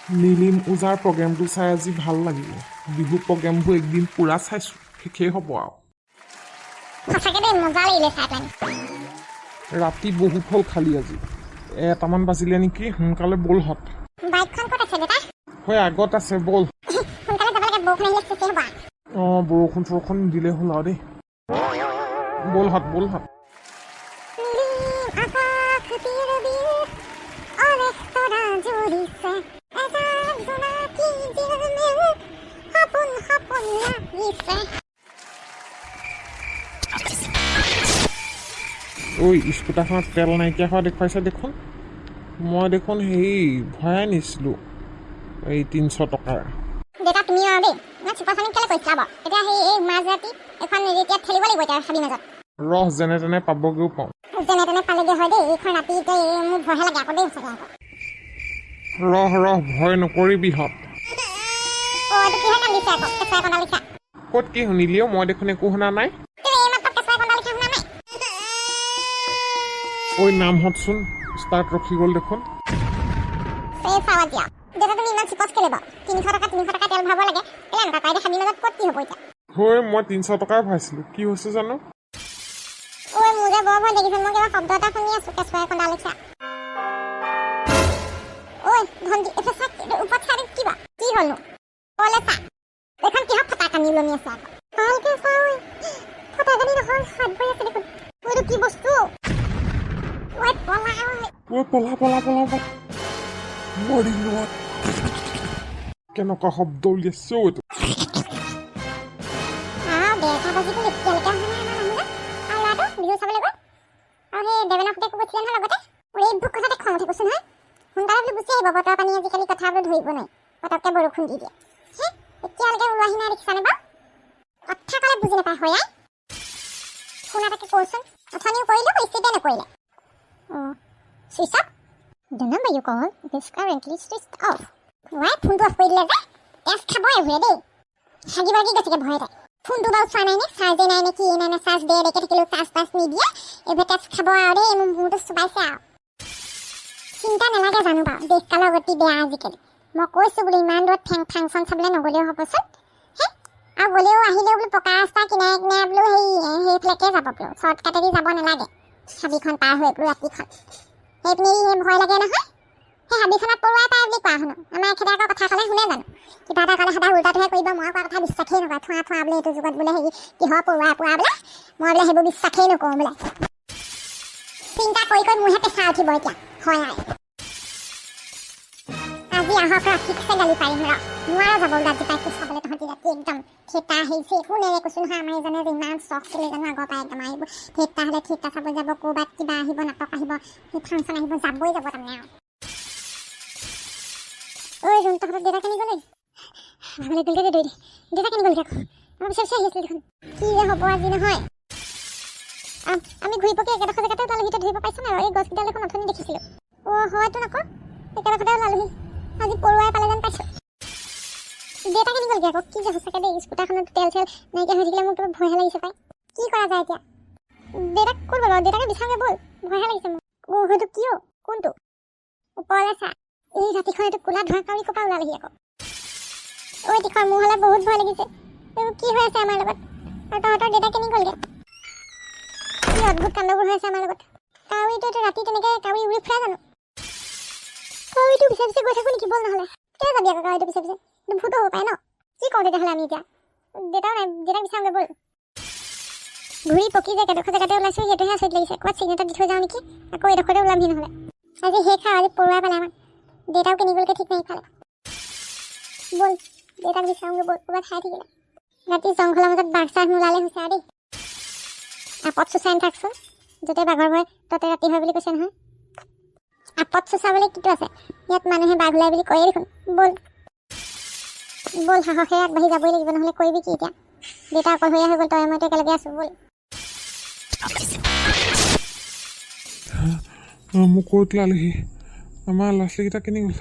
নীলিম ওজাৰ প্ৰগ্ৰেমটো চাই আজি ভাল লাগিলে বিহু প্ৰগ্ৰেমবোৰ একদিন পূৰা চাইছোঁ শেষেই হ'ব আৰু সঁচাকে দেই মজা লাগিলে চাই পেলাই ৰাতি বহুত হ'ল খালি আজি এটামান বাজিলে নেকি সোনকালে ব'লহঁত বাইকখন ক'ত আছে দেউতা হয় আগত আছে ব'ল সোনকালে যাব লাগে বৰষুণ আহিলে চেচে হ'ব অঁ বৰষুণ চৰষুণ দিলে হ'ল আৰু দেই ব'লহঁত ঐ স্কুটাৰখনত তেল নাইকিয়া হোৱা দেখুৱাইছে দেখোন মই দেখোন হেৰি ভৰাই নিছিলোঁ এই 300 টকাৰ দেউতা তুমি আৰু দেই মই চুপাৰখনত কেলৈ কৈছিলা বাৰু এতিয়া সেই এই মাজ ৰাতি এখন এতিয়া ঠেলিব লাগিব এতিয়া খালী মাজত ৰহ যেনে তেনে পাবগৈও পাওঁ যেনে তেনে পালেগে হয় দেই এইখন ৰাতি এতিয়া মোৰ ভয়হে লাগে আকৌ দেই সঁচাকৈ আকৌ ৰহ ভয় নকৰিবিহঁত অঁ এইটো কিহে কান্দিছে আকৌ কেঁচুৱাই কন্দা লিখা ক'ত কি শুনিলি মই দেখোন একো শুনা নাই তুমি এইমাত্ৰ কেঁচুৱাই কন্দা লিখা শুনা নাই ঐ নামহঁতচোন ষ্টাৰ্ট ৰখি গ'ল দেখোন সেই চাৱা দিয়া দেউতা তুমি ইমান চিপচ কেলে বাৰু 300 টকা তেল ভৰাব লাগে কেলে এনেকুৱা কাইলৈ খালী মাজত ক'ত কি হ'ব এতিয়া হয় মই 300 টকাই ভৰাইছিলোঁ কি হৈছে জানো ঐ মোৰ যে বৰ ভয় লাগিছে মই কিবা শব্দ এটা শুনি আছোঁ কেঁচুৱাই কন্দা লিখা ঐ ভণ্টি এইটো চাই ওপৰত চাই কিবা কি হ'লনো ক'লে চা এইখন কিহত ফটাকানি ওলমি আছে আকৌ ভালকে চা ঐ ফটাকানি নহয় হাত ভৰি আছে দেখোন এইটো কি বস্তু ঐ পলা ঐ পলা মৰিলো কেনেকুৱা শব্দ উলিয়াইছে এইটো ডেৰটা বাজিব এতিয়ালৈকে অহা নাই আমাৰ মানুহজন আৰু ল'ৰাটো বিহু চাবলৈ গ'ল আৰু সেই দেৱেনৰ সৈতে কৈছিলে নহয় লগতে এইবোৰ কথাতে খং উঠি কৈছোঁ নহয় সোনকালে বোলো গুচি আহিব বতৰ পানী আজিকালি কথা বোলো ধৰিব নোৱাৰি পটককৈ বৰষুণ দি দিয়ে এতিয়ালৈকে ওলোৱাহি নাই দেখিছানে বাৰু কথা ক'লে বুজি নাপায় হয় শুনা তাকে কৈছোন অথনিও কৰিলোঁ ৰিচিভে নকৰিলে অঁ switch off The number you call is currently switched off. ফোনটো অফ কৰি দিলে যে তেজ খাবই ঘূৰে দেই হাগি বাগি গৈছেগে ভয়তে ফোনটো বাৰু চোৱা নাই নে চাৰ্জে নাই নে কি নাই নে চাৰ্জ দিয়ে দেখি থাকিলেও চাৰ্জ নিদিয়ে এইবোৰ তেজ খাব আৰু দেই মোৰ মূৰটো চুবাইছে আৰু চিন্তা নালাগে জানো বাৰু দেশকালৰ গতি বেয়া আজিকালি মই কৈছোঁ বোলো ইমান দূৰত ফাংচন চাবলৈ নগ'লেও হ'বচোন আৰু গ'লেও আহিলেও বোলো পকা ৰাস্তা কিনাৰে কিনাৰে বোলো সেইফালেকে যাব বোলো শ্বৰ্টকাটেদি যাব নালাগে হাবিখন পাৰ হৈ বোলো ৰাতিখন সেইপিনে ভয় লাগে নহয় সেই হাবিখনত পৰুৱাই পায় বুলি কোৱা শুনো আমাৰ এখেতে আকৌ কথা ক'লে শুনে জানো কিবা এটা ক'লে সদায় উল্টাটোহে কৰিব মই কোৱা কথা বিশ্বাসেই নকৰে থোৱা বোলে এইটো যুগত বোলে হেৰি কিহৰ পৰুৱাই পোৱা বোলে মই বোলে সেইবোৰ বিশ্বাসেই নকৰোঁ বোলে চিন্তা কৰি মোৰহে পেচা উঠিব এতিয়া হয় আজি আহক ঠিকছে গালি পাৰিম নোৱাৰা যাব ৰাতি পাই কোচ খাবলৈ তহঁতি ৰাতি একদম থিয়েটাৰ আহিছে একো নেৰে কৈছোঁ নহয় আমাৰ এজনে যে ইমান চখ চলি জানো আগৰ পৰা একদম আহিব থিয়েটাৰ হ'লে থিয়েটাৰ চাব যাব ক'ৰবাত কিবা আহিব নাটক আহিব সেই ফাংচন আহিব যাবই যাব তাৰমানে আৰু ঐ ৰুণ তহঁতৰ দেউতা কেনি গ'লে ভাগলৈ গ'লগৈ দেউতা কেনি গ'লগৈ আকৌ আমাৰ পিছে আহি আছিল দেখোন কি যে হ'ব আজি নহয় আমি ঘূৰি পকি একেডোখৰ জেগাতে ওলালোহি তই ধৰিব পাইছ নাই এই গছকেইডাল দেখোন অথনি দেখিছিলোঁ অঁ হয়তো আকৌ একেডোখৰতে ওলালোহি আজি পৰুৱাই পালে যেন পাইছোঁ দেউতা কেনি গ'লগৈ আকৌ কি যে সঁচাকৈ দেই স্কুটাৰখনত তেল চেল নাইকিয়া হৈ থাকিলে মোৰ কিবা ভয়হে লাগিছে পাই কি কৰা যায় এতিয়া দেউতাক ক'ত গ'ল দেউতাকে বিচাৰগৈ ব'ল ভয়হে লাগিছে মোৰ অঁ হয়তো কিয় কোনটো ওপৰলৈ চা এই ৰাতিখন এইটো ক'লা ধোঁৱা কাউৰী ক'ৰ পৰা ওলালেহি আকৌ ঐ তীখৰ মোৰ হ'লে বহুত ভয় লাগিছে এইবোৰ কি হৈ আছে আমাৰ লগত আৰু তহঁতৰ দেউতা কেনি গ'লগৈ কি অদ্ভুত কাণ্ডবোৰ হৈ আছে আমাৰ লগত কাউৰীটো এইটো ৰাতি তেনেকৈ কাউৰী উৰি ফুৰা জানো কাউৰীটো পিছে পিছে গৈ থাকোঁ নেকি ব'ল নহ'লে কেলৈ যাবি আকৌ কাউৰীটো পিছে পিছে ভূতো হ'ব পাৰে ন কি কৰোঁ তেতিয়াহ'লে আমি এতিয়া দেউতাও নাই দেউতাক বিচাৰোঁগৈ ব'ল ঘূৰি পকি যে এডোখৰ জেগাতে ওলাইছোঁ সেইটোহে আচৰিত লাগিছে ক'ৰবাত চিগনেটত দি থৈ যাওঁ নেকি আকৌ এডোখৰতে ওলামহি নহ'লে আজি সেই খাওঁ আজি পৰুৱাই পালে আমাক দেউতাও কেনি গ'লগৈ ঠিক নাই ইফালে ব'ল দেউতাক বিচাৰোঁগৈ ব'ল ক'ৰবাত খাই থাকিলে ৰাতি জংঘলৰ মাজত বাঘ চাঘ নোলালে হৈছে আৰু দেই আপদ চুচাই নাথাকচোন য'তে বাঘৰ ভয় ততে ৰাতি হয় বুলি কৈছে নহয় আপদ চুচাবলৈ কিটো আছে ইয়াত মানুহে বাঘ ওলাই বুলি কয়েই দেখোন ব'ল সাহসেৰে আগবাঢ়ি যাবই লাগিব নহ'লে কৰিবি কি এতিয়া দেউতা অকলশৰীয়া হৈ গ'ল তই মইতো একেলগে আছোঁ ব'ল মোক ক'ত ওলালেহি আমাৰ ল'ৰা ছোৱালীকেইটা কেনি গ'ল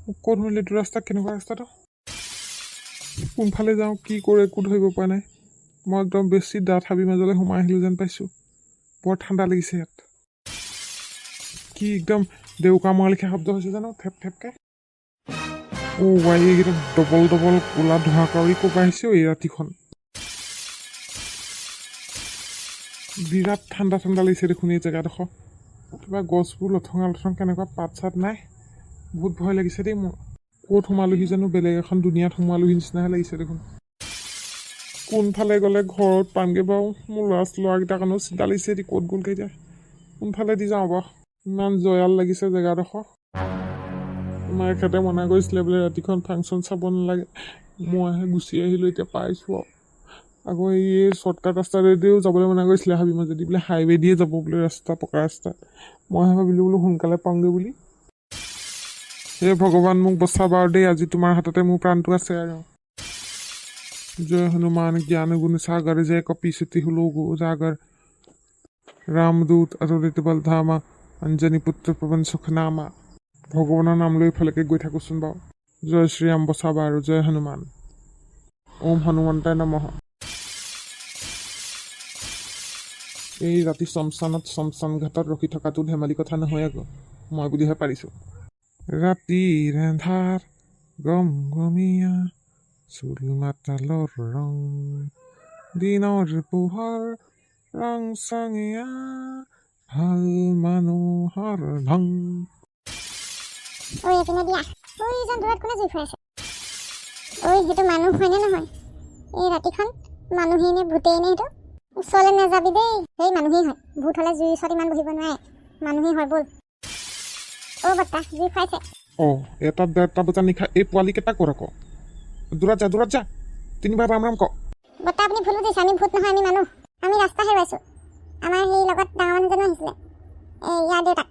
মোক ক'ত হ'ল এইটো ৰাস্তা কেনেকুৱা ৰাস্তাটো কোনফালে যাওঁ কি কৰোঁ একো ধৰিব পৰা নাই মই একদম বেছি ডাঠ হাবি মাজলৈ সোমাই আহিলোঁ যেন পাইছোঁ বৰ ঠাণ্ডা লাগিছে ইয়াত কি একদম দেউকা মৰা লিখা শব্দ হৈছে জানো থেপ থেপকৈ ৱাই এইকেইটা ডবল ডবল ক'লা ধোঁৱা কাউৰী ক'ৰপা আহিছে এই ৰাতিখন বিৰাট ঠাণ্ডা ঠাণ্ডা লাগিছে দেখোন এই জেগাডোখৰ কিবা গছবোৰ লথঙা লথং কেনেকুৱা পাত চাত নাই বহুত ভয় লাগিছে দেই মোৰ ক'ত সোমালোহি জানো বেলেগ এখন দুনিয়াত সোমালোহি নিচিনাহে লাগিছে দেখোন কোনফালে গ'লে ঘৰত পামগৈ বাৰু মোৰ ল'ৰাকেইটাৰ কাৰণেও চিন্তা লাগিছে এতিয়া ক'ত গ'লগৈ এতিয়া কোনফালে দি যাওঁ বাৰু ইমান জয়াল লাগিছে জেগাডোখৰ তোমাৰ এখেতে মনা কৰিছিলে বোলে ৰাতিখন ফাংচন চাব নালাগে মইহে গুচি আহিলোঁ এতিয়া পাইছোঁ আৰু আকৌ এই শ্বৰ্টকাট ৰাস্তাৰেদিও যাবলৈ মনা কৰিছিলে হাবি মাজেদি বোলে হাইৱে দিয়ে যাব বোলে ৰাস্তা পকা ৰাস্তাত মইহে ভাবিলোঁ বোলো সোনকালে পাওঁগৈ বুলি হে ভগৱান মোক বচা বাৰু দেই আজি তোমাৰ হাততে মোৰ প্ৰাণটো আছে আৰু জয় হনুমান জ্ঞান গুণ সাগৰ জয় কপিসতি লোগো উজাগৰ ৰামদূত অতুলিত বলধামা অঞ্জনী পুত্ৰ পৱন সুখনামা ভগৱানৰ নাম লৈ ইফালেকে গৈ থাকোঁচোন বাৰু জয় শ্ৰীৰাম বচাবা আৰু জয় হনুমান ওম হনুমন্তাই নমঃ এই ৰাতি শ্মশান ঘাটত ৰখি থকাটো ধেমালি কথা নহয় আকৌ মই বুলিহে পাৰিছোঁ ৰাতিৰ এন্ধাৰ গমগমীয়া চুল মাতালৰ ৰং দিনৰ পোহৰ ৰং চঙীয়া ভাল মানুহৰ ঢং ঐ এপিনে দিয়া ঐজন দূৰত কোনে জুই ফুৰাইছে ঐ সেইটো মানুহ হয়নে নহয় এই ৰাতিখন মানুহেই নে ভূতেই নে সেইটো ওচৰলৈ নাযাবি দেই সেই মানুহেই হয় ভূত হ'লে জুইৰ ওচৰত ইমান বহিব নোৱাৰে মানুহেই হয় ব'ল বৰ্তা জুই ফুৰাইছে এটা 1:30 বজাত নিশা এই পোৱালিকেইটা ক'ৰ আকৌ দূৰত যা তিনিবাৰ ৰাম ৰাম ক বৰ্তা আপুনি ভুল বুজিছে আমি ভূত নহয় আমি মানুহ আমি ৰাস্তা হেৰুৱাইছোঁ আমাৰ সেই লগত ডাঙৰ মানুহজনো আহিছিলে ইয়াৰ দেউতাক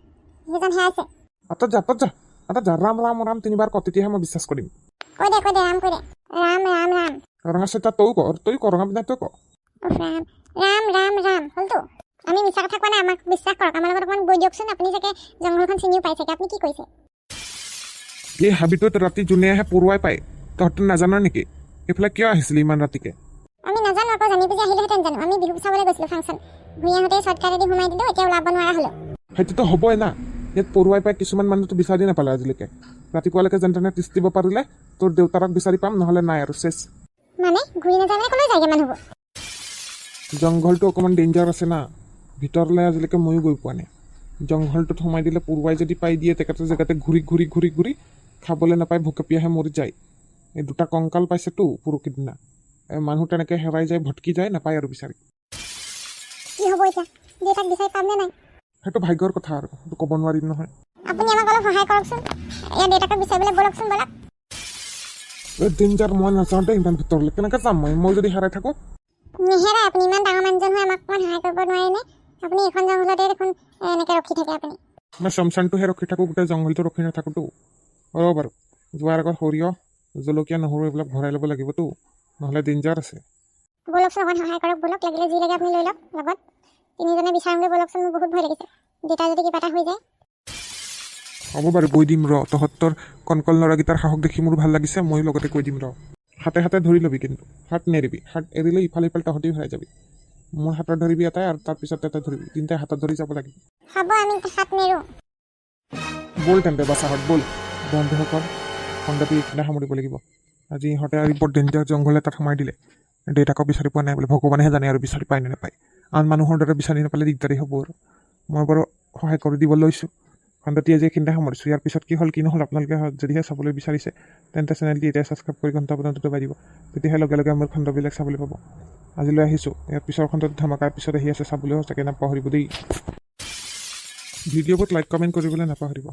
সেইজন হেৰাইছে আটা যা ৰাম ৰাম ৰাম তিনিবাৰ ক তেতিয়াহে মই বিশ্বাস কৰিম কৈ দে ৰাম কৈ দে ৰাম ৰাম ৰাম ৰঙা চইতা তই ক ৰঙা পিন্ধা তই ক ৰাম ৰাম ৰাম হ'লতো আমি মিছা কথা কোৱা নাই আমাক বিশ্বাস কৰক আমাৰ লগত অকণমান গৈ দিয়কচোন আপুনি চাগে জংঘলখন চিনিও পাই চাগে আপুনি কি কৰিছে এই হাবিটোত ৰাতি যোনে আহে পৰুৱাই পায় তহঁতে নাজান নেকি এইফালে কিয় আহিছিলি ইমান ৰাতিকে আমি নাজানো আকৌ জানি বুজি আহিলেহেঁতেন জানো আমি বিহু চাবলৈ গৈছিলোঁ ফাংচন ঘূৰি আহোঁতে শ্বৰ্টকাটেদি সোমাই দিলোঁ এতিয়া ওলাব নোৱাৰা হ'লোঁ সেইটোতো হ'বই না ইয়াত পৰুৱাই পাই কিছুমান মানুহতো বিচাৰি নাপালে আজিলৈকে ৰাতিপুৱালৈকে যেন তেনে তিষ্টিব পাৰিলে তোৰ দেউতাৰক বিচাৰি পাম নহ'লে নাই আৰু চেচ মানে ঘূৰি নাযায় মানে ক'লৈ যায়গৈ মানুহবোৰ জংঘলটো অকণমান ডেঞ্জাৰ আছে না ভিতৰলৈ আজিলৈকে ময়ো গৈ পোৱা নাই জংঘলটোত সোমাই দিলে পৰুৱাই যদি পাই দিয়ে তেখেতে জেগাতে ঘূৰি খাবলৈ নাপায় ভোকে পিয়াহে মৰি যায় এই দুটা কংকাল পাইছেতো পৰহি দিনা মানুহ তেনেকৈ হেৰাই যায় ভটকি যায় নাপায় আৰু বিচাৰি কি হ'ব এতিয়া দেউতাক বিচাৰি পামনে নাই সেইটো ভাগ্যৰ কথা আৰু সেইটো ক'ব নোৱাৰিম নহয় আপুনি আমাক অলপ সহায় কৰকচোন ইয়াৰ দেউতাকক বিচাৰিবলৈ ব'লকচোন ব'লক এই ডেঞ্জাৰ মই নাযাওঁ দেই ইমান ভিতৰলৈ কেনেকৈ যাম মই যদি হেৰাই থাকোঁ নেহেৰাই আপুনি ইমান ডাঙৰ মানুহজন হৈ আমাক অকণমান সহায় কৰিব নোৱাৰেনে আপুনি এইখন জংঘলতে দেখোন এনেকৈ ৰখি থাকে আপুনি মই শ্মশানটোহে ৰখি থাকোঁ গোটেই জংঘলটো ৰখি নাথাকোঁতো বাৰু যোৱাৰ আগত সৰিয়হ জলকীয়া নহৰু এইবিলাক ভৰাই ল'ব লাগিবতো নহ'লে ডেঞ্জাৰ আছে ব'লকচোন অকণ সহায় কৰক ব'লক লাগিলে যি লাগে আপুনি লৈ লওক লগত তিনিজনে বিচাৰোঁগৈ ব'লকচোন মোৰ বহুত ভয় লাগিছে দেউতা যদি কিবা এটা হৈ যায় হ'ব বাৰু কৈ দিম তহঁতৰ কণকল ল'ৰাকেইটাৰ সাহস দেখি মোৰ ভাল লাগিছে ময়ো লগতে কৈ দিম হাতে ধৰি ল'বি কিন্তু হাত নেৰিবি হাত এৰিলে ইফালে তহঁতি হেৰাই যাবি মোৰ হাতত ধৰিবি এটাই আৰু তাৰপিছত এটা ধৰিবি তিনিটাই হাতত ধৰি যাব লাগিব হ'ব আমি হাত নেৰোঁ ব'ল তেন্তে বাছাহঁত ব'ল বন্ধুসকল খণ্ডটো এইখিনিতে সামৰিব লাগিব আজি ইহঁতে আৰু বৰ ডেঞ্জাৰ জংঘল এটাত সোমাই দিলে দেউতাকক বিচাৰি পোৱা নাই বোলে ভগৱানেহে জানে আৰু বিচাৰি পায় নে নাপায় আন মানুহৰ দৰে বিচাৰি নাপালে দিগদাৰী হ'ব আৰু মই বাৰু সহায় কৰি দিব লৈছোঁ খণ্ডটি আজি এইখিনিতে সামৰিছোঁ ইয়াৰ পিছত কি হ'ল কি নহ'ল আপোনালোকে যদিহে চাবলৈ বিচাৰিছে তেন্তে চেনেলটি এতিয়া ছাবস্ক্ৰাইব কৰি ঘণ্টা বটনটো দবাই দিব তেতিয়াহে লগে লগে মোৰ খণ্ডবিলাক চাবলৈ পাব আজিলৈ আহিছোঁ ইয়াৰ পিছৰ খণ্ডত ধামাকাৰ পিছত আহি আছে চাবলৈও চাগে নাপাহৰিব দেই ভিডিঅ'বোৰত লাইক কমেণ্ট কৰিবলৈ নাপাহৰিব